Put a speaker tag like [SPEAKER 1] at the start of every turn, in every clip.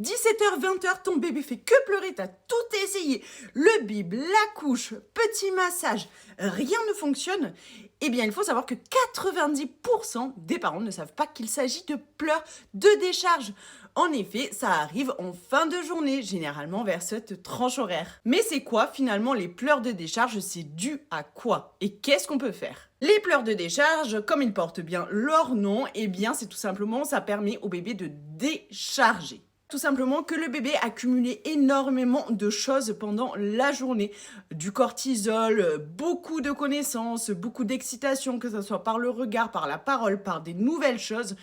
[SPEAKER 1] 17h, 20h, ton bébé fait que pleurer, t'as tout essayé. Le bib, la couche, petit massage, rien ne fonctionne. Eh bien, il faut savoir que 90% des parents ne savent pas qu'il s'agit de pleurs de décharge. En effet, ça arrive en fin de journée, généralement vers cette tranche horaire. Mais c'est quoi finalement les pleurs de décharge? C'est dû à quoi? Et qu'est-ce qu'on peut faire? Les pleurs de décharge, comme ils portent bien leur nom, eh bien c'est tout simplement, ça permet au bébé de décharger. Tout simplement que le bébé a cumulé énormément de choses pendant la journée. Du cortisol, beaucoup de connaissances, beaucoup d'excitation, que ce soit par le regard, par la parole, par des nouvelles choses.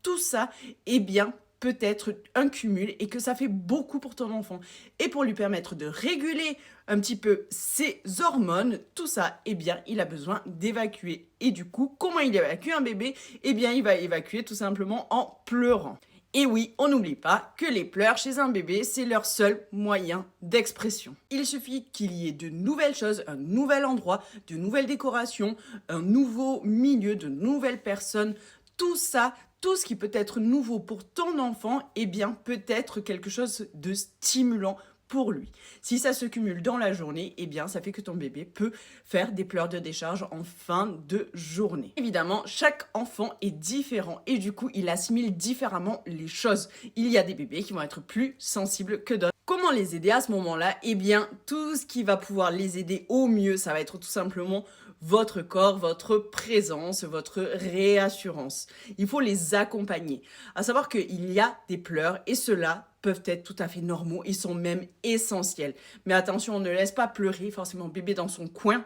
[SPEAKER 1] Tout ça, eh bien, peut être un cumul et que ça fait beaucoup pour ton enfant. Et pour lui permettre de réguler un petit peu ses hormones, tout ça, eh bien, il a besoin d'évacuer. Et du coup, comment il évacue un bébé? Eh bien, il va évacuer tout simplement en pleurant. Et oui, on n'oublie pas que les pleurs chez un bébé, c'est leur seul moyen d'expression. Il suffit qu'il y ait de nouvelles choses, un nouvel endroit, de nouvelles décorations, un nouveau milieu, de nouvelles personnes, tout ça, tout ce qui peut être nouveau pour ton enfant, eh bien peut être quelque chose de stimulant pour lui. Si ça se cumule dans la journée, eh bien ça fait que ton bébé peut faire des pleurs de décharge en fin de journée. Évidemment, chaque enfant est différent et du coup, il assimile différemment les choses. Il y a des bébés qui vont être plus sensibles que d'autres. Comment les aider à ce moment-là? Eh bien, tout ce qui va pouvoir les aider au mieux, ça va être tout simplement votre corps, votre présence, votre réassurance. Il faut les accompagner. À savoir qu'il y a des pleurs et ceux-là peuvent être tout à fait normaux, ils sont même essentiels. Mais attention, on ne laisse pas pleurer forcément bébé dans son coin.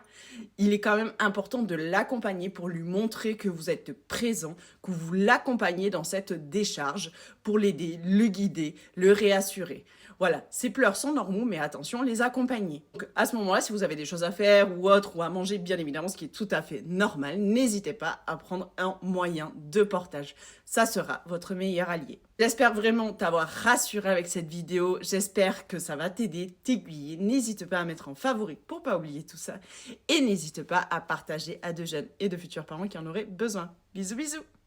[SPEAKER 1] Il est quand même important de l'accompagner pour lui montrer que vous êtes présent, que vous l'accompagnez dans cette décharge pour l'aider, le guider, le réassurer. Voilà, ces pleurs sont normaux, mais attention, les accompagner. Donc, à ce moment-là, si vous avez des choses à faire ou autre, ou à manger, bien évidemment, ce qui est tout à fait normal, n'hésitez pas à prendre un moyen de portage. Ça sera votre meilleur allié. J'espère vraiment t'avoir rassuré avec cette vidéo. J'espère que ça va t'aider, t'aiguiller. N'hésite pas à mettre en favori pour pas oublier tout ça. Et n'hésite pas à partager à de jeunes et de futurs parents qui en auraient besoin. Bisous, bisous!